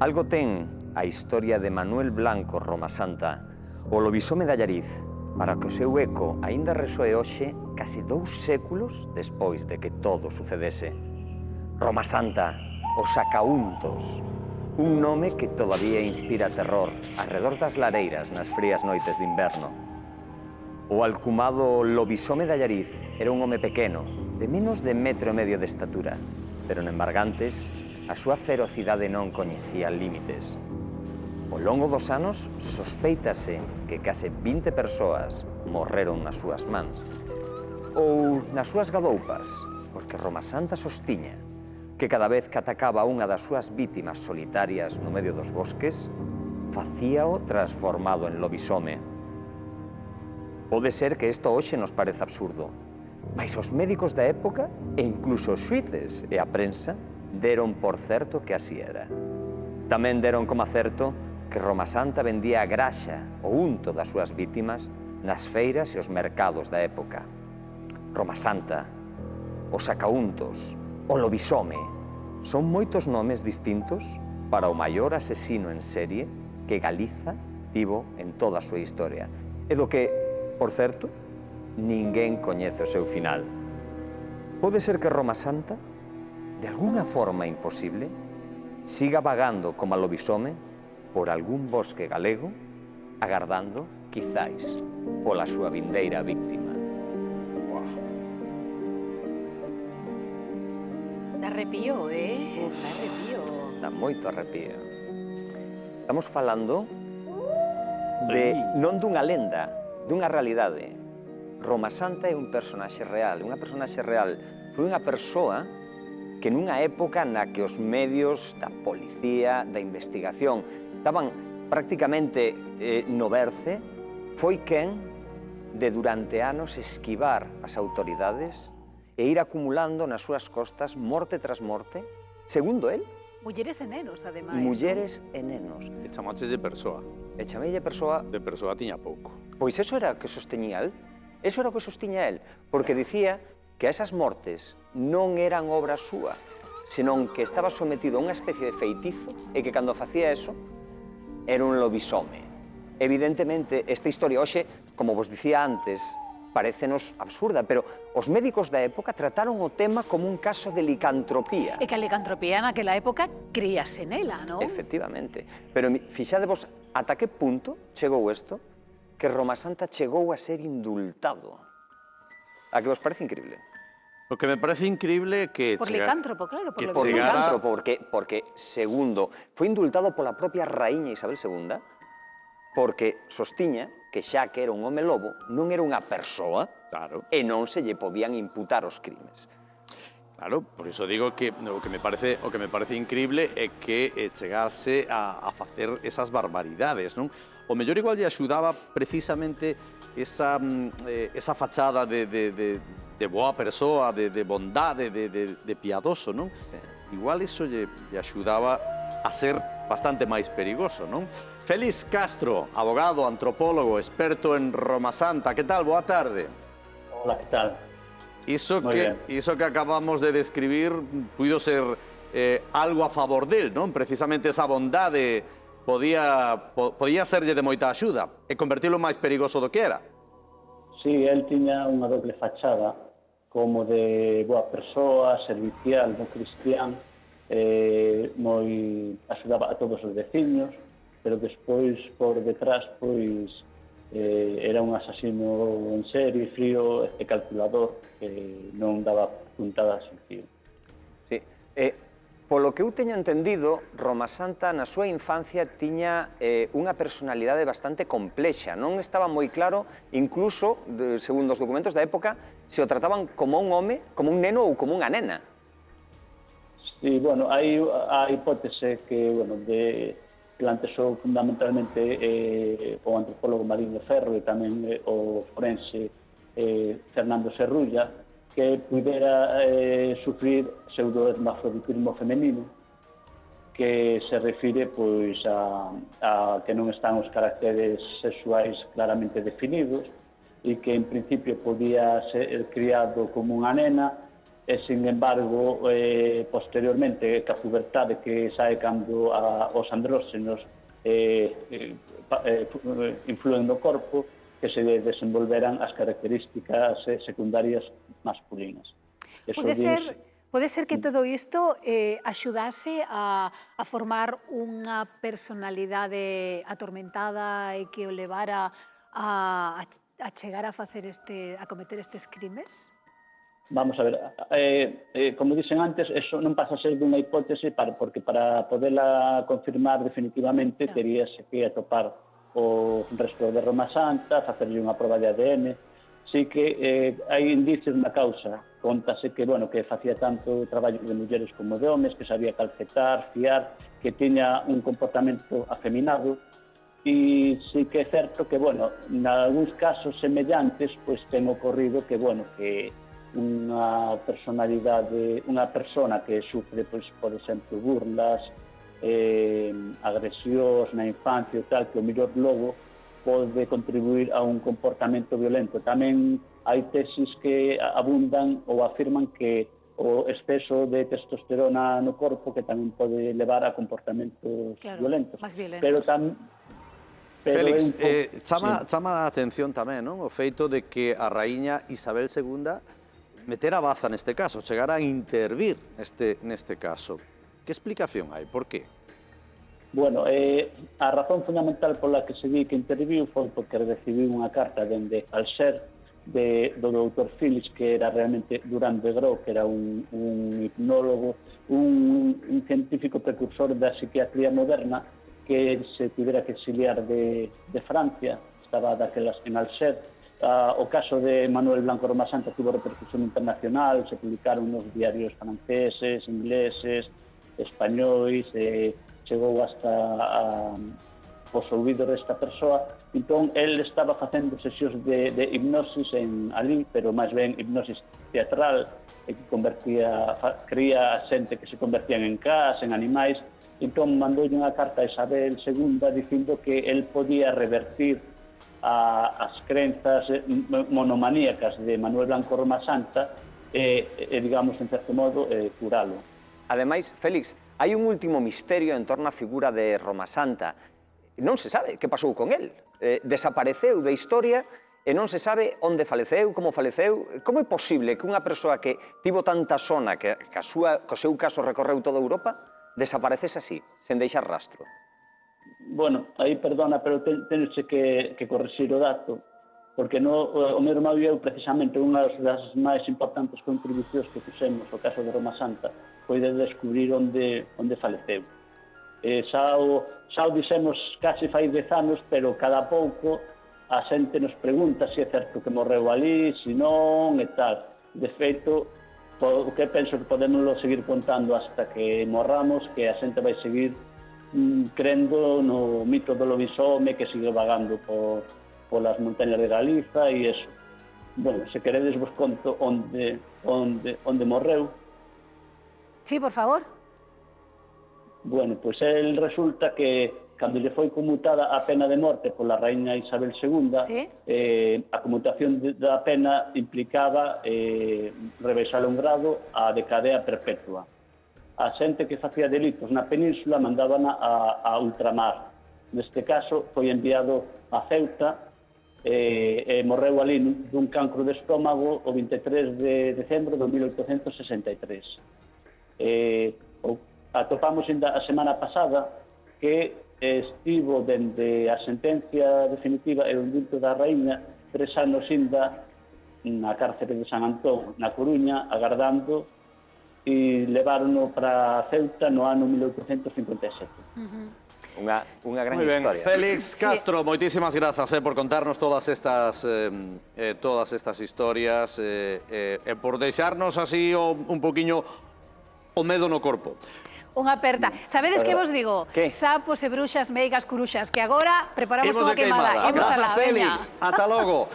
Algo ten a historia de Manuel Blanco Romasanta, o lobisome de Allariz, para que o seu eco aínda resoe hoxe casi 2 séculos despois de que todo sucedese. Romasanta, os sacauntos, un nome que todavía inspira terror arredor das lareiras nas frías noites de inverno. O alcumado lobisome de Allariz era un home pequeno, de menos de 1,5 metros de estatura, pero en Embargantes a súa ferocidade non coñecía límites. Ao longo dos anos, sospeitase que case 20 persoas morreron nas súas mans. Ou nas súas gadoupas, porque Romasanta sostiña que cada vez que atacaba a unha das súas vítimas solitarias no medio dos bosques, facíao transformado en lobisome. Pode ser que isto hoxe nos pareza absurdo, mas os médicos da época e incluso os xuíces e a prensa deron por certo que así era. Tamén deron como certo que Romasanta vendía a graxa, o unto das súas vítimas, nas feiras e os mercados da época. Romasanta, os sacauntos, o lobisome, son moitos nomes distintos para o maior asesino en serie que Galiza tivo en toda a súa historia, e do que, por certo, ninguén coñece o seu final. Pode ser que Romasanta, de alguna forma imposible, siga vagando como a lobisome por algún bosque galego, agardando, quizáis, pola súa vindeira víctima. Da arrepío, Da arrepío. Dá moito arrepío. Estamos falando de non dunha lenda, dunha realidade. Romasanta é un personaxe real. Unha personaxe real foi unha persoa que nunha época na que os medios da policía, da investigación, estaban prácticamente no berce, foi quen de durante anos esquivar as autoridades e ir acumulando nas súas costas, morte tras morte, segundo el, Mulleres e nenos, ademais. mulleres e nenos. E chamaches de persoa. E chameille persoa. De persoa tiña pouco. Pois eso era o que sostiña el. Eso era o que sostiña el, porque dicía que esas mortes non eran obra súa, senón que estaba sometido a unha especie de feitizo e que cando facía eso era un lobisome. Evidentemente, esta historia hoxe, como vos dicía antes, parécenos absurda, pero os médicos da época trataron o tema como un caso de licantropía. E que a licantropía naquela época críase nela, non? Efectivamente. Pero fixadevos ata que punto chegou isto, que Romasanta chegou a ser indultado. A que vos parece increíble? O que me parece increíble é que... Por licántropo, claro, por lo Por que licántropo, porque, segundo, foi indultado pola propia raíña Isabel II, porque sostiña que xa que era un home lobo, non era unha persoa, Claro. e non se lle podían imputar os crimes. Claro, por iso digo que o que me parece increíble é que chegase a facer esas barbaridades, non? O mellor igual lle axudaba precisamente esa fachada de boa persoa, de bondade, de piadoso, non? Igual iso lle axudaba a ser bastante máis perigoso, non? Félix Castro, abogado, antropólogo, experto en Romasanta. Que tal? Boa tarde. Hola, que tal? Iso que acabamos de describir puido ser algo a favor del, non? Precisamente esa bondade podía serlle de moita axuda e convertilo máis perigoso do que era. Sí, el tiña unha doble fachada como de boa persoa, servicial, bon cristián, axudaba a todos os veciños, pero despois, por detrás, pois, era un asasino en serie, frío e calculador, que non daba puntadas sin fío. Sí. Polo que eu teño entendido, Romasanta na súa infancia tiña unha personalidade bastante complexa. Non estaba moi claro, incluso, segundo os documentos da época, se o trataban como un home, como un neno ou como unha nena. Sí, bueno, hai a hipótese que, bueno, planteou fundamentalmente o antropólogo Mariño Ferro e tamén o forense Fernando Serrulla, que pudera sufrir pseudohermafroditismo femenino, que se refire pois a que non están os caracteres sexuais claramente definidos e que en principio podía ser criado como unha nena sin embargo, posteriormente, ca pubertade que sae cando os andróxenos influen no corpo, que se desenvolveran as características secundarias masculinas. Pode ser que todo isto axudase a formar unha personalidade atormentada e que o levara a chegar a cometer estes crimes? Vamos a ver, como dixen antes, eso non pasa a ser dunha hipótese porque para poderla confirmar definitivamente teríase que atopar os restos de Roma Santa, facerlle unha proba de ADN. Sí que hai indicios na causa, contase que, bueno, que facía tanto traballo de mulleres como de homes, que sabía calcetar, fiar, que tiña un comportamento afeminado, e sí que é certo que, bueno, en algúns casos semellantes, pois ten ocorrido que, bueno, que unha personalidade, unha persona que sufre, pois, por exemplo, burlas, agresións na infancia e tal, que o mellor logo pode contribuir a un comportamento violento. Tamén hai tesis que abundan ou afirman que o exceso de testosterona no corpo que tamén pode levar a comportamentos violentos. Máis violentos. Félix, chama a atención tamén, non? O feito de que a raíña Isabel II metera baza neste caso, chegara a intervir neste caso. Que explicación hai? Por qué? Bueno, a razón fundamental pola que se di que interviu foi porque recibiu unha carta dende Alser do doutor Phillips, que era realmente Durand de Gros, que era un hipnólogo, un científico precursor da psiquiatría moderna, que se tivera que exiliar de Francia, estaba daquelas en Alser. O caso de Manuel Blanco Roma Santa tuvo repercusión internacional, se publicaron nos diarios franceses, ingleses, españois, chegou hasta os ouvidos desta persoa. Entón, el estaba facendo sesións de hipnosis ali, pero máis ben hipnosis teatral, que cría a xente que se convertían en cas, en animais. Entón, mandoulle unha carta a Isabel II dicindo que el podía revertir as crenzas monomaníacas de Manuel Blanco Roma Santa e, digamos, en certo modo, curalo. Ademais, Félix, hai un último misterio en torno á figura de Roma Santa. Non se sabe que pasou con el. Desapareceu da historia e non se sabe onde faleceu, como faleceu. Como é posible que unha persoa que tivo tanta sona, que o seu caso recorreu toda Europa, desaparecese así, sen deixar rastro? Bueno, aí perdona, pero tense que corrixir o dato, porque o meu irmão e eu, precisamente, unha das máis importantes contribucións que fixemos ao caso de Roma Santa foi de descubrir onde faleceu. Xa o dixemos casi fai 10 anos, pero cada pouco a xente nos pregunta se é certo que morreu ali, se non, e tal. De feito, o que penso que podemos seguir contando hasta que morramos, que a xente vai seguir crendo no mito do lobisome que sigue vagando polas montañas de Galiza e eso. Bueno, se queredes vos conto onde morreu. Sí, por favor. Bueno, pois el resulta que cando lle foi conmutada a pena de morte pola raíña Isabel II, a conmutación da pena implicaba rebaixar un grado a de cadea perpetua. A xente que facía delitos na península mandaban a ultramar. Neste caso, foi enviado a Ceuta e morreu ali dun cancro de estómago o 23 de decembro de 1863. Atopamos a semana pasada que estivo dende a sentencia definitiva e o indulto da raíña 3 anos inda na cárcere de San Antón, na Coruña, agardando, e levárono para Ceuta no ano 1857. Unha gran historia. Félix Castro, moitísimas grazas por contarnos todas estas historias e por deixarnos así un poquinho o medo no corpo. Unha aperta. Sabedes que vos digo? Sapos e bruxas, meigas, curuxas, que agora preparamos unha queimada. Imos a la veña. Félix, ata logo.